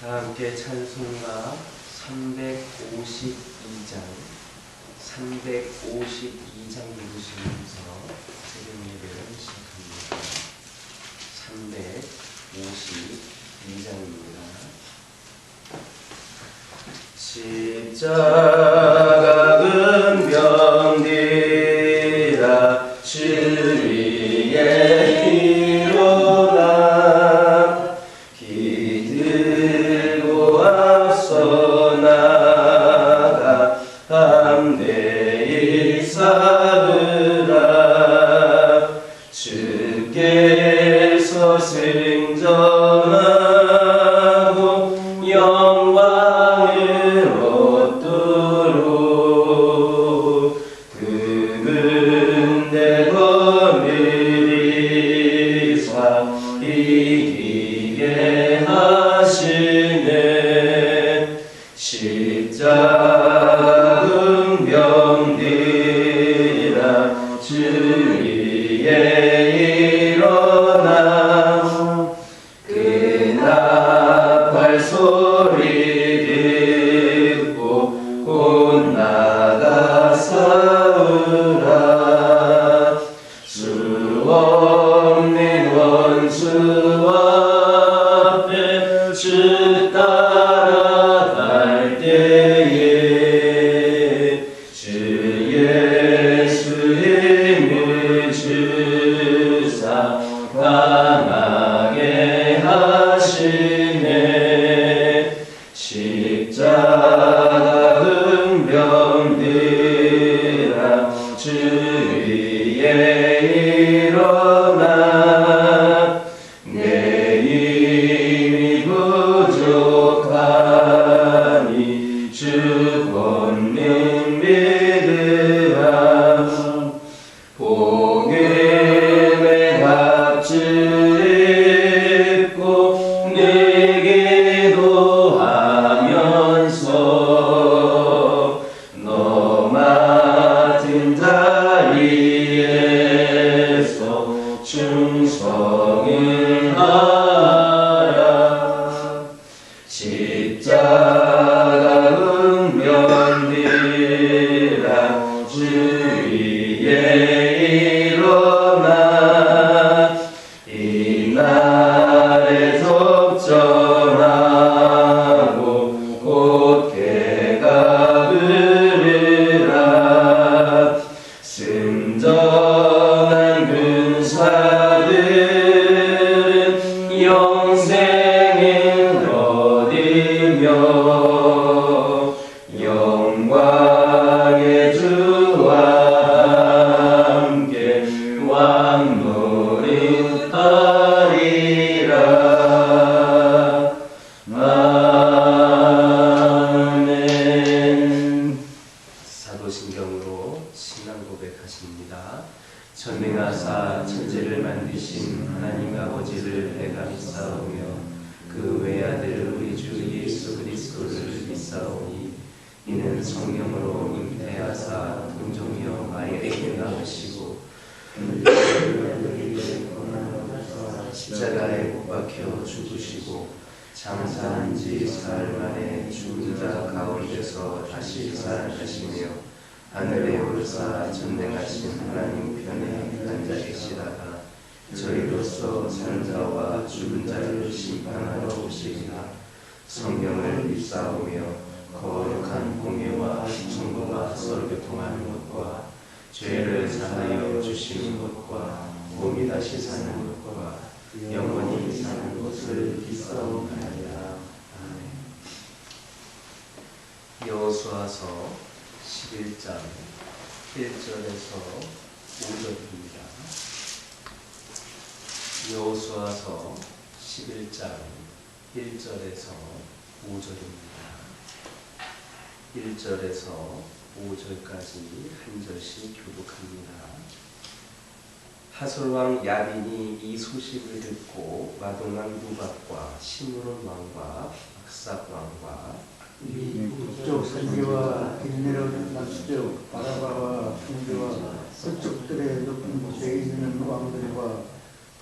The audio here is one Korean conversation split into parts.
다 함께 찬송가 352장 부르시면서 새벽 예배를 시작합니다. 352장입니다. 십자가 근병디라 주위에 일어나 기들고 앞서 나가 담대히 싸우라. 주께서 승전하고 영광을 얻도록 그분의 검을 이사 이기게 하시네. 십자가 은병디라 주위에 일어나 그 나팔 소리 듣고 곧 나가 싸우라. 수 없는 원수와 앞에 주 따라갈 때에 주 예수의 힘을 주사 강하게 하시네. 십자가 은병들아 주위에 일어나 내 힘이 부족하니 주 권능 믿으라. 복음의 합주 입고 늘 기도하면서 너 맡은 자리에서 충성을 하라. 십자가 은병들아 주위에 일어나 이날에 적정하고 곧 해가 흐르라. 승전한 군사들은 영생을 얻으며 영광의 주와 함께 왕노릇하리라. 아멘. 사도신경으로 신앙 고백하십니다. 전능하사 천지를 만드신 하나님 아버지를 내가 믿사오며 그 외아들 우리 주 예수 그리스도를 믿사오니 이는 성령으로 잉태하사 동정이여 마리아에게 낳으시고 십자가에 못 박혀 죽으시고 장사한 지 사흘 만에 죽은 자 가운데서 다시 살아나시며 하늘에 오르사 전능하신 하나님 편에 앉아 계시다가 저희로서 사는 자와 죽은 자를 심판하러 오시리라. 성령을 믿사오며 거룩한 공예와 천국과 서로교통하는 것과 죄를 사하여 주시는 것과 몸이 다시 사는 것과 영원히 사는 것을 믿사옵나이다. 아멘. 여호수아서 11장 1절에서 5절입니다. 여호수아서 11장 1절에서 5절입니다. 1절에서 5절까지 한 절씩 교독합니다. 하솔왕 야빈이 이 소식을 듣고 마동왕 누박과 시므론 왕과 악삭 왕과 북쪽 산지와 길 내려오는 남수족 바라바와 풍주와 서쪽들의 높은 곳에 있는 왕들과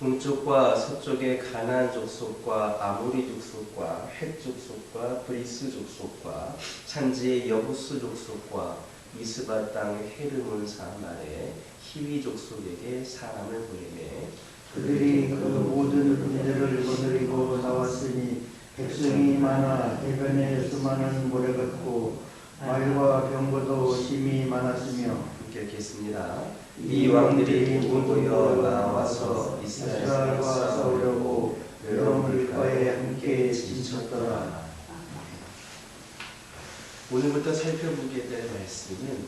동쪽과 서쪽의 가나안 족속과 아모리 족속과 헷 족속과 브리스 족속과 산지의 여부스 족속과 미스바 땅 헤르몬 산 아래 히위 족속에게 사람을 보내매 그들이 그 모든 군대를 거느리고 나왔으니 백성이 많아 해변에 수많은 모래 같고 말과 병거도 심히 많았으며 함께 읽겠습니다. 이 왕들이 모두 모여 나와서 이스라엘과 싸우려고 여러 물가에 함께 지쳤더라. 오늘부터 살펴보게 될 말씀은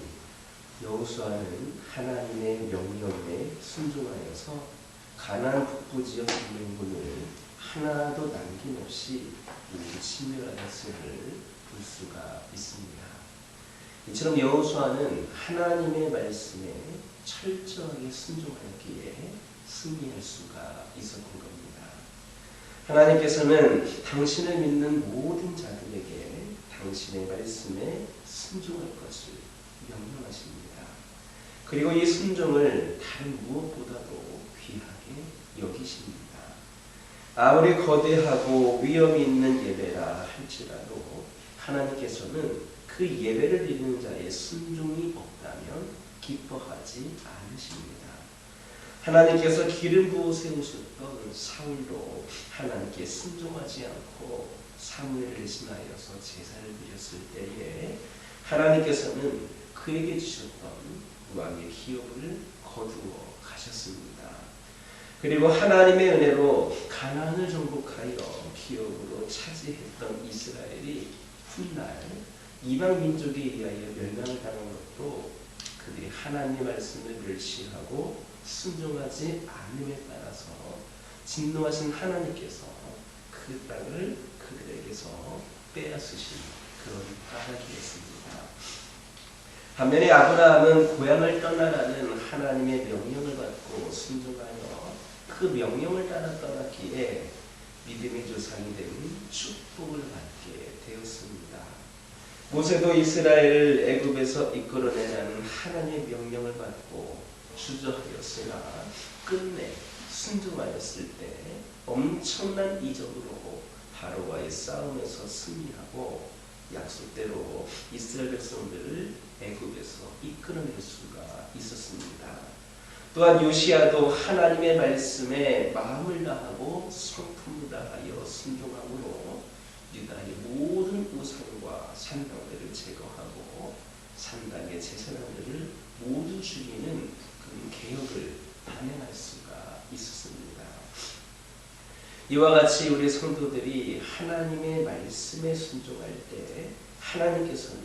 여호수아는 하나님의 명령에 순종하여서 가나안 북부 지역 동맹군을 하나도 남김없이 모두 침멸하였음을 볼 수가 있습니다. 이처럼 여호수아는 하나님의 말씀에 철저하게 순종하였기에 승리할 수가 있었던 겁니다. 하나님께서는 당신을 믿는 모든 자들에게 당신의 말씀에 순종할 것을 명령하십니다. 그리고 이 순종을 다른 무엇보다도 귀하게 여기십니다. 아무리 거대하고 위험이 있는 예배라 할지라도 하나님께서는 그 예배를 드리는 자의 순종이 없다면 기뻐하지 않으십니다. 하나님께서 기름 부어 세우셨던 사울도 하나님께 순종하지 않고 사무엘을 대신하여서 제사를 드렸을 때에 하나님께서는 그에게 주셨던 왕의 기업을 거두어 가셨습니다. 그리고 하나님의 은혜로 가나안을 정복하여 기업으로 차지했던 이스라엘이 훗날 이방 민족에 의하여 멸망을 당한 것도 그들이 하나님의 말씀을 멸시하고 순종하지 않음에 따라서 진노하신 하나님께서 그 땅을 그들에게서 빼앗으신 그런 까닭이었습니다. 반면에 아브라함은 고향을 떠나라는 하나님의 명령을 받고 순종하여 그 명령을 따라 떠났기에 믿음의 조상이 된 축복을 받게 되었습니다. 모세도 이스라엘을 애굽에서 이끌어내라는 하나님의 명령을 받고 주저하였으나 끝내 순종하였을 때 엄청난 이적으로 바로와의 싸움에서 승리하고 약속대로 이스라엘 백성들을 애굽에서 이끌어낼 수가 있었습니다. 또한 요시야도 하나님의 말씀에 마음을 다하고 성품을 다하여 순종함으로 유다의 모든 우상과 산당들을 제거하고 산당의 제사장들을 모두 죽이는 그 개혁을 단행할 수가 있었습니다. 이와 같이 우리 성도들이 하나님의 말씀에 순종할 때 하나님께서는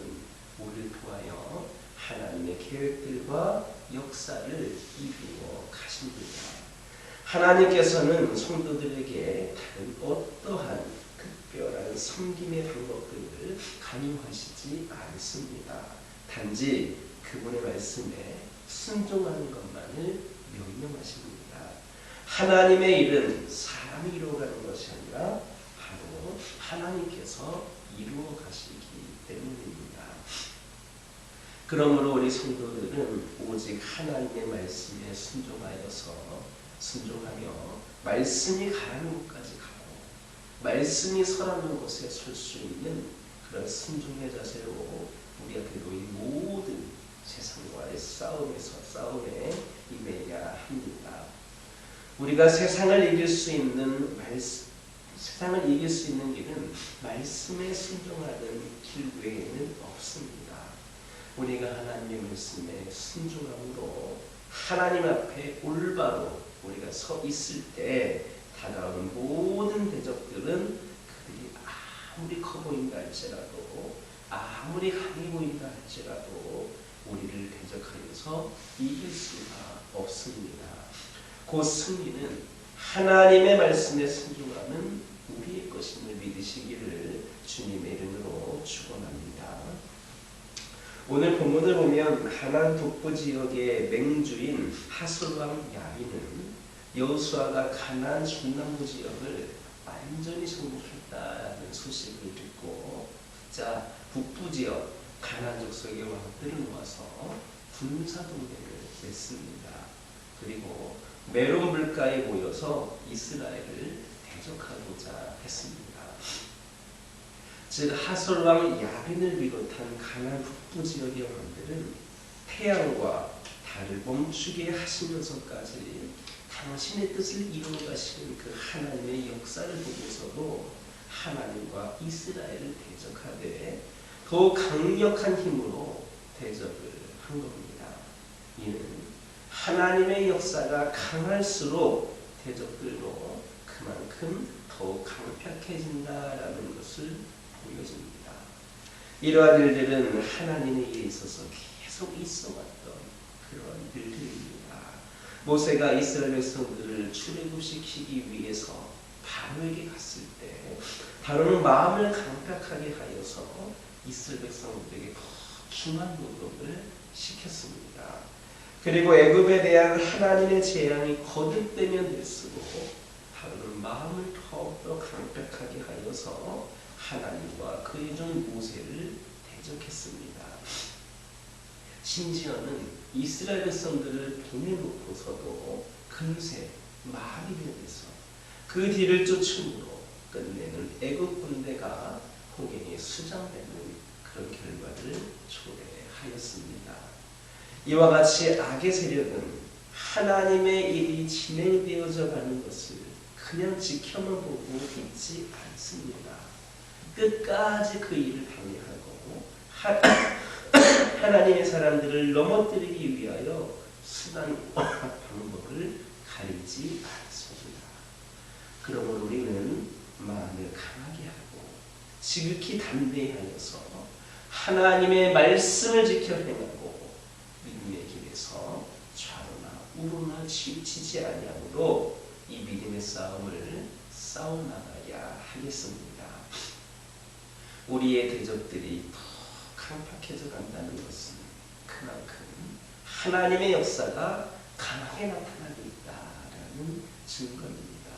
우리를 통하여 하나님의 계획들과 역사를 이루어 가십니다. 하나님께서는 성도들에게 다른 어떠한 특별한 섬김의 방법들을 강요하시지 않습니다. 단지 그분의 말씀에 순종하는 것만을 명령하십니다. 하나님의 일은 사람이 이루어가는 것이 아니라 바로 하나님께서 이루어 가시기 때문입니다. 그러므로 우리 성도들은 오직 하나님의 말씀에 순종하며 말씀이 가는 곳까지 가고 말씀이 설하는 곳에 설 수 있는 그런 순종의 자세로 우리 앞에 놓인 모든 세상과의 싸움에 임해야 합니다. 우리가 세상을 이길 수 있는 길은 말씀에 순종하는 길 외에는 없습니다. 우리가 하나님의 말씀에 순종함으로 하나님 앞에 올바로 우리가 서 있을 때 다가오는 모든 대적들은 그들이 아무리 커 보인다 할지라도 아무리 강해 보인다 할지라도 우리를 대적하여서 이길 수가 없습니다. 그 승리는 하나님의 말씀에 순종하는 우리의 것임을 믿으시기를 주님의 이름으로 축원합니다. 오늘 본문을 보면 가나안 북부 지역의 맹주인 하솔 왕 야빈은 여호수아가 가나안 중남부 지역을 완전히 정복했다는 소식을 듣고 자 북부 지역 가나안 족속의 왕들을 모아서 군사 동맹을 맺습니다. 그리고 메론 물가에 모여서 이스라엘을 대적하고자 했습니다. 즉 하솔 왕 야빈을 비롯한 가나안 북부 지역의 왕들은 태양과 달을 멈추게 하시면서까지 당신의 뜻을 이루어 가시는 그 하나님의 역사를 보면서도 하나님과 이스라엘을 대적하되 더 강력한 힘으로 대적을 한 겁니다. 이는 하나님의 역사가 강할수록 대적들도 그만큼 더 강력해진다라는 것을 보여줍니다. 이러한 일들은 하나님의 일에 있어서 계속 있어왔던 그런 일들입니다. 모세가 이스라엘 백성들을 출애굽시키기 위해서 바로에게 갔을 때 바로는 마음을 강팍하게 하여서 이스라엘 백성들에게 더 중한 노동을 시켰습니다. 그리고 애굽에 대한 하나님의 재앙이 거듭되면 될수록 바로는 마음을 더욱더 강팍하게 하여서 하나님과 그의 종 모세를 대적했습니다. 심지어는 이스라엘 백성들을 보내놓고서도 금세 마음이 변해서 그 뒤를 쫓음으로 끝내는 애굽 군대가 홍해에 수장되는 그런 결과를 초래하였습니다. 이와 같이 악의 세력은 하나님의 일이 진행되어져 가는 것을 그냥 지켜만 보고 있지 않습니다. 끝까지 그 일을 방해하고 하나님의 사람들을 넘어뜨리기 위하여 수단과 방법을 가리지 않습니다. 그러므로 우리는 마음을 강하게 하고 지극히 담대하여서 하나님의 말씀을 지켜 행하고 믿음의 길에서 좌로나 우로나 치우치지 아니하므로 이 믿음의 싸움을 싸워나가야 하겠습니다. 우리의 대적들이 더 강팍해져 간다는 것은 그만큼 하나님의 역사가 강하게 나타나고 있다라는 증거입니다.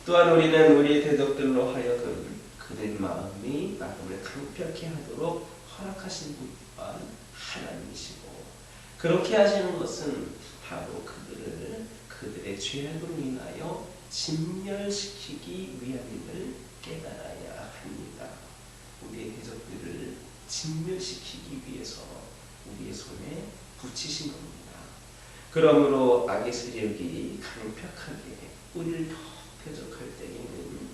또한 우리는 우리의 대적들로 하여금 그들 마음을 강팍해 하도록 허락하신 분 또한 하나님이시고, 그렇게 하시는 것은 바로 그들의 죄악으로 인하여 진멸시키기 위함임을 깨달아야 합니다. 우리의 대적들을 진멸시키기 위해서 우리의 손에 붙이신 겁니다. 그러므로 악의 세력이 강력하게 우리를 더 대적할 때에는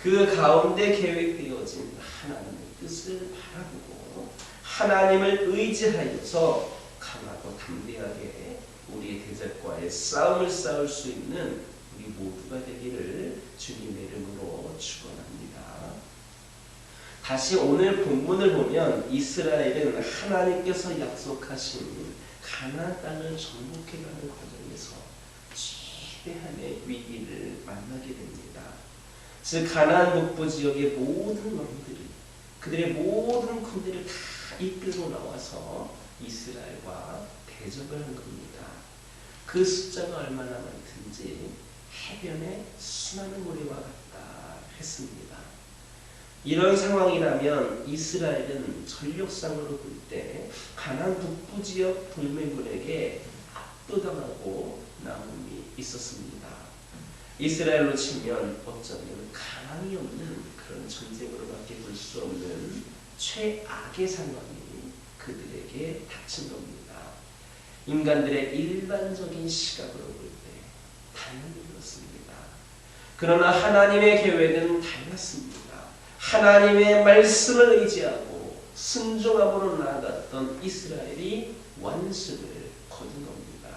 그 가운데 계획되어진 하나님의 뜻을 바라보고 하나님을 의지하여서 강하고 담대하게 우리의 대적과의 싸움을 싸울 수 있는 우리 모두가 되기를 주님의 이름으로 축원합니다. 다시 오늘 본문을 보면 이스라엘은 하나님께서 약속하신 가나안 땅을 정복해가는 과정에서 최대한의 위기를 만나게 됩니다. 즉 가나안 북부 지역의 모든 왕들이 그들의 모든 군대를 다 이끌고 나와서 이스라엘과 대적을 한 겁니다. 그 숫자가 얼마나 많든지 해변에 수많은 모래와 같다 했습니다. 이런 상황이라면 이스라엘은 전력상으로 볼 때 가나안 북부 지역 동맹군에게 압도당하고 남음이 있었습니다. 이스라엘로 치면 어쩌면 가망이 없는 그런 전쟁으로밖에 볼 수 없는 최악의 상황이 그들에게 닥친 겁니다. 인간들의 일반적인 시각으로 볼 때 당연히 그렇습니다. 그러나 하나님의 계획은 달랐습니다. 하나님의 말씀을 의지하고 순종함으로 나아갔던 이스라엘이 완승을 거둔 겁니다.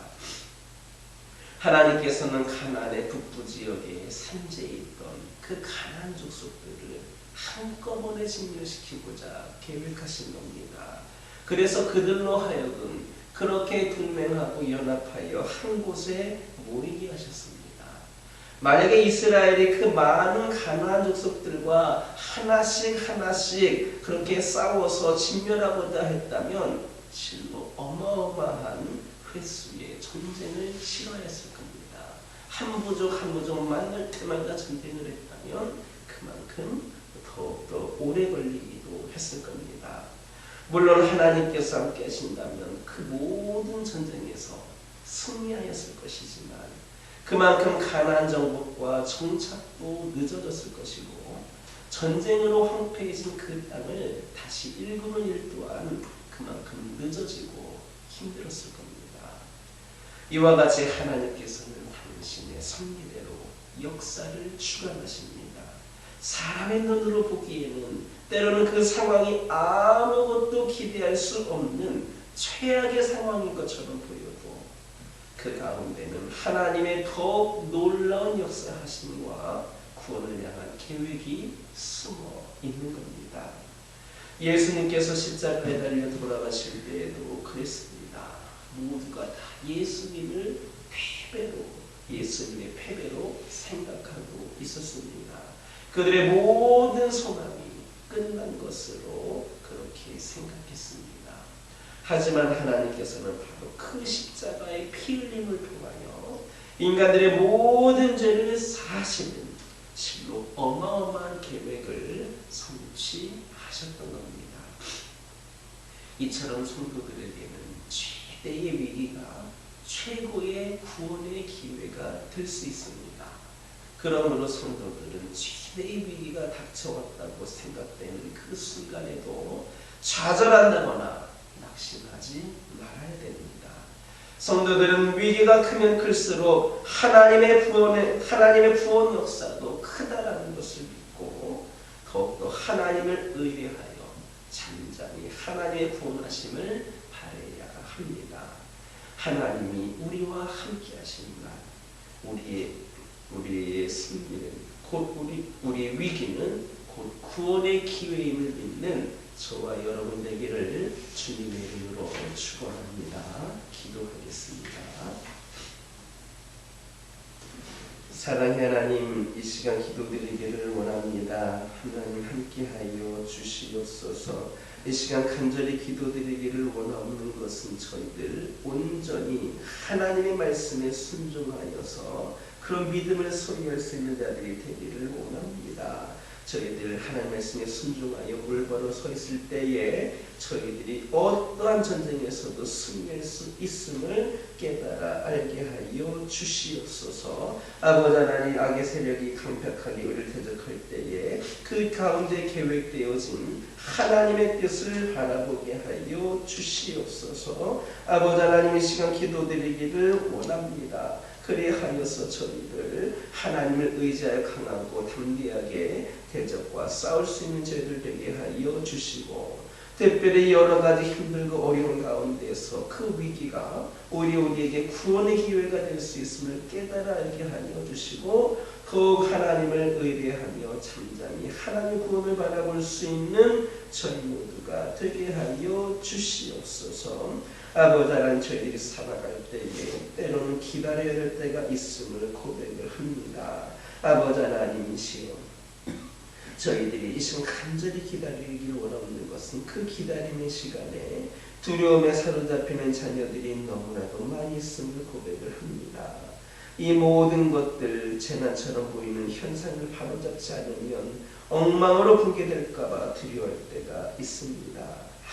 하나님께서는 가나안의 북부 지역에 산지에 있던 그 가나안 족속들을 한꺼번에 진멸시키고자 계획하신 겁니다. 그래서 그들로 하여금 그렇게 동맹하고 연합하여 한 곳에 모이게 하셨습니다. 만약에 이스라엘이 그 많은 가나안 족속들과 하나씩 그렇게 싸워서 진멸하고자 했다면 실로 어마어마한 횟수의 전쟁을 치러했을 겁니다. 한 부족 만날 때마다 전쟁을 했다면 그만큼 더욱더 오래 걸리기도 했을 겁니다. 물론 하나님께서 함께 하신다면 그 모든 전쟁에서 승리하였을 것이지만 그만큼 가나안 정복과 정착도 늦어졌을 것이고 전쟁으로 황폐해진 그 땅을 다시 일군을 일 또한 그만큼 늦어지고 힘들었을 겁니다. 이와 같이 하나님께서는 당신의 섭리대로 역사를 주관하십니다. 사람의 눈으로 보기에는 때로는 그 상황이 아무것도 기대할 수 없는 최악의 상황인 것처럼 보여도 그 가운데는 하나님의 더욱 놀라운 역사하심과 구원을 향한 계획이 숨어 있는 겁니다. 예수님께서 십자가에 달려 돌아가실 때에도 그랬습니다. 모두가 다 예수님의 패배로 생각하고 있었습니다. 그들의 모든 소망이 끝난 것으로 그렇게 생각했습니다. 하지만 하나님께서는 바로 그 십자가의 피 흘림을 통하여 인간들의 모든 죄를 사하시는 실로 어마어마한 계획을 성취하셨던 겁니다. 이처럼 성도들에게는 최대의 위기가 최고의 구원의 기회가 될 수 있습니다. 그러므로 성도들은 최대의 위기가 닥쳐왔다고 생각되는 그 순간에도 좌절한다거나 낙심하지 말아야 됩니다. 성도들은 위기가 크면 클수록 하나님의 구원 역사도 크다라는 것을 믿고 더욱더 하나님을 의뢰하여 잠잠히 하나님의 구원하심을 바라야 합니다. 하나님이 우리와 함께 하십니다. 우리의 승리는 우리의 위기는 곧 구원의 기회임을 믿는 저와 여러분 되기를 주님의 이름으로 축원합니다. 기도하겠습니다. 사랑의 하나님, 이 시간 기도드리기를 원합니다. 하나님 함께하여 주시옵소서. 이 시간 간절히 기도드리기를 원하는 것은 저희들 온전히 하나님의 말씀에 순종하여서 그런 믿음을 소리할 수 있는 자들이 되기를 원합니다. 저희들 하나님 말씀에 순종하여 올바로 서 있을 때에 저희들이 어떠한 전쟁에서도 승리할 수 있음을 깨달아 알게 하여 주시옵소서. 아버지 하나님, 악의 세력이 강력하게 우리를 대적할 때에 그 가운데 계획되어진 하나님의 뜻을 바라보게 하여 주시옵소서. 아버지 하나님, 이 시간 기도드리기를 원합니다. 그리하여서 저희들 하나님을 의지하여 강하고 담대하게 대적과 싸울 수 있는 저희들 되게 하여 주시고, 특별히 여러 가지 힘들고 어려운 가운데서 그 위기가 우리에게 구원의 기회가 될 수 있음을 깨달아 알게 하여 주시고, 더욱 하나님을 의뢰하며 잠잠히 하나님의 구원을 바라볼 수 있는 저희 모두가 되게 하여 주시옵소서. 아버지 하나님, 저희들이 살아갈 때에 때로는 기다려야 될 때가 있음을 고백을 합니다. 아버지 하나님이시여, 저희들이 이 시간 간절히 기다리기를 원하는 것은 그 기다림의 시간에 두려움에 사로잡히는 자녀들이 너무나도 많이 있음을 고백을 합니다. 이 모든 것들, 재난처럼 보이는 현상을 바로잡지 않으면 엉망으로 보게 될까봐 두려워할 때가 있습니다.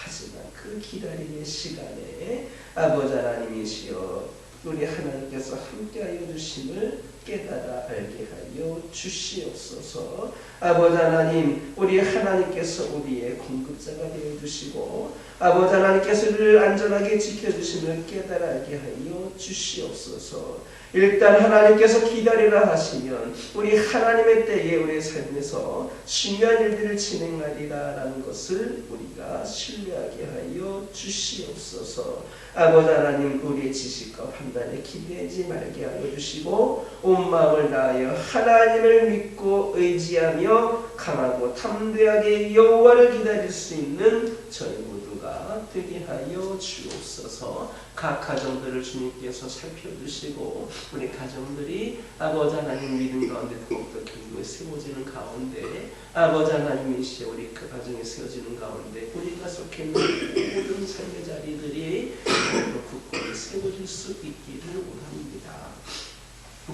하지만 그 기다림의 시간에 아버지 하나님이시여, 우리 하나님께서 함께하여 주심을 깨달아 알게 하여 주시옵소서. 아버지 하나님, 우리 하나님께서 우리의 공급자가 되어 주시고 아버지 하나님께서 우리를 안전하게 지켜주심을 깨달아 알게 하여 주시옵소서. 일단 하나님께서 기다리라 하시면 우리 하나님의 때에 우리의 삶에서 중요한 일들을 진행하리라라는 것을 우리가 신뢰하게 하여 주시옵소서. 아버지 하나님, 우리의 지식과 판단에 기대하지 말게 하여 주시고 온 마음을 다하여 하나님을 믿고 의지하며 강하고 담대하게 여호와를 기다릴 수 있는 저희 모두가 되게 하여 주옵소서. 각 가정들을 주님께서 살펴주시고 우리 가정들이 아버지 하나님 믿음 가운데 더욱더 견고히 세워지는 가운데 아버지 하나님이시여, 우리 그 가정에 세워지는 가운데 우리가 속해 있는 모든 삶의 자리들이 더욱더 굳건히 세워질 수 있기를 원합니다.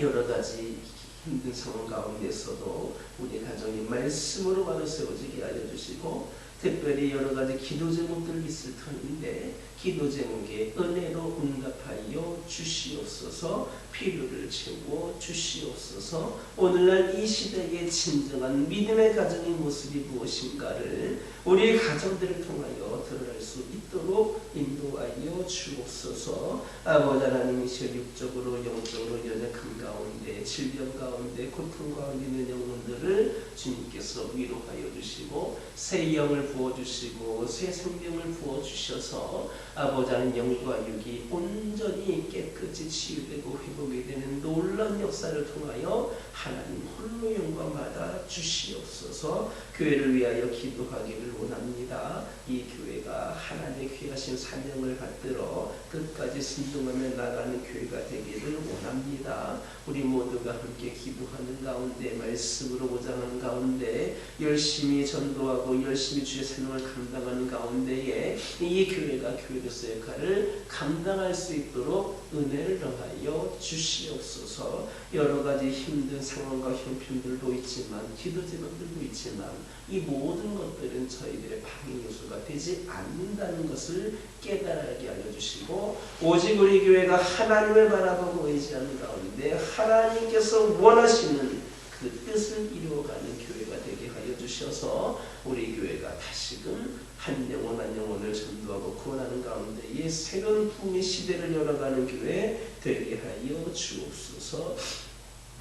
여러 가지 힘든 상황 가운데서도 우리 가정이 말씀으로 바로 세워지게 알려주시고, 특별히 여러 가지 기도 제목들이 있을 터인데 기도 제목에 은혜로 응답하여 주시옵소서. 필요를 채워 주시옵소서. 오늘날 이 시대의 진정한 믿음의 가정의 모습이 무엇인가를 우리 가정들을 통하여 드러날 수 있도록 인도하여 주옵소서. 아버지 하나님이시여 육적으로 영적으로 연약함 가운데 질병 가운데 고통 가운데 있는 영혼들을 주님께서 위로하여 주시고 새 영을 부어주시고 새 생명을 부어주셔서 아버지 하나님 영과 육이 온전히 깨끗이 치유되고 회복이 되는 놀라운 역사를 통하여 하나님 홀로 영광 받아 주시옵소서. 교회를 위하여 기도하기를 원합니다. 이 교회가 하나님의 귀하신 사명을 받들어 끝까지 순종하며 나가는 교회가 되기를 원합니다. 우리 모두가 함께 기도하는 가운데 말씀으로 보장하는 가운데 열심히 전도하고 열심히 주의 사명을 감당하는 가운데에 이 교회가 교회로서의 역할을 감당할 수 있도록 은혜를 더하여 주시옵소서. 여러 가지 힘든 상황과 형편들도 있지만 기도 제목들도 있지만 이 모든 것들은 저희들의 방해 요소가 되지 않는다는 것을 깨달게 알려주시고 오직 우리 교회가 하나님을 바라보고 의지하는 가운데 하나님께서 원하시는 그 뜻을 이루어가는 교회가 되게 하여 주셔서 우리 교회가 다시금 한 영혼 한 영혼을 전도하고 구원하는 가운데에 새로운 풍의 시대를 열어가는 교회 되게 하여 주옵소서.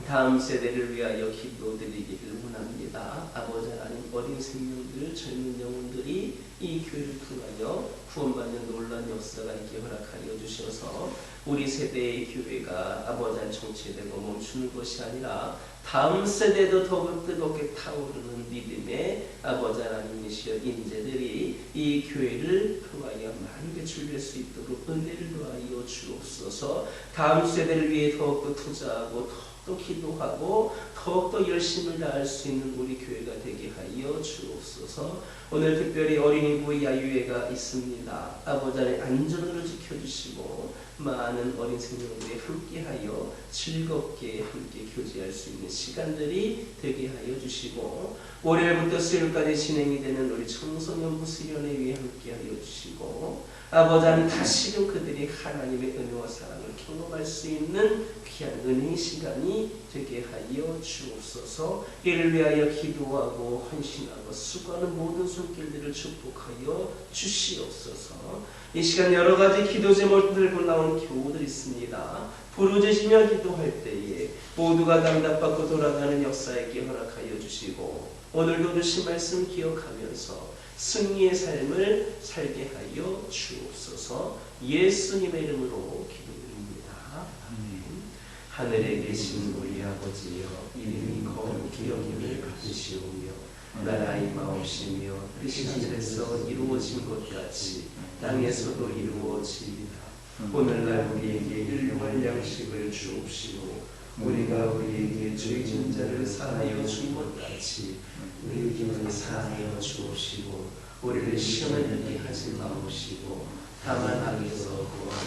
다음 세대를 위하여 기도드리기를 원합니다. 아버지 하나님 어린 생명들 젊은 영혼들이 이 교회를 통하여 구원받는 놀라운 역사가 있게 허락하여 주셔서 우리 세대의 교회가 아버지 하나님 정체되고 멈추는 것이 아니라 다음 세대도 더욱 뜨겁게 타오르는 믿음의 아버지 하나님이시여 인재들이 이 교회를 통하여 많이 준비할 수 있도록 은혜를 더하여 주옵소서. 다음 세대를 위해 더욱더 투자하고 또 기도하고 더욱더 열심을 다할 수 있는 우리 교회가 되게 하여 주옵소서. 오늘 특별히 어린이부 야유회가 있습니다. 아버지 하나님 안전으로 지켜주시고 많은 어린 생명들이 함께하여 즐겁게 함께 교제할 수 있는 시간들이 되게 하여 주시고 월요일부터 수요일까지 진행이 되는 우리 청소년부 수련회에 함께하여 주시고 아버지 하나님 다시금 그들이 하나님의 은혜와 사랑을 경험할 수 있는 귀한 은혜의 시간이 되게 하여 주옵소서. 이를 위하여 기도하고 헌신하고 수고하는 모든 손길들을 축복하여 주시옵소서. 이 시간 여러 가지 기도 제목을 들고 나온 교우들이 있습니다. 부르짖으며 기도할 때에 모두가 응답받고 돌아가는 역사에게 허락하여 주시고 오늘도 주신 말씀 기억하면서 승리의 삶을 살게 하여 주옵소서. 예수님의 이름으로 기도드립니다. 아멘. 하늘에 계신 우리 아버지여 이름이 거룩히 여김을 받으시오며 나라의 마옵시며 뜻이 하늘에서 이루어진 것 같이 땅에서도 이루어지리다. 오늘날 우리에게 일용할 양식을 주옵시고 우리가 우리에게 죄 지은 자를 사하여 준 것 같이 우리에게 사하여 주옵시고 우리를 시험에 들게 하지 마옵시고 다만 악에서 구하옵소서.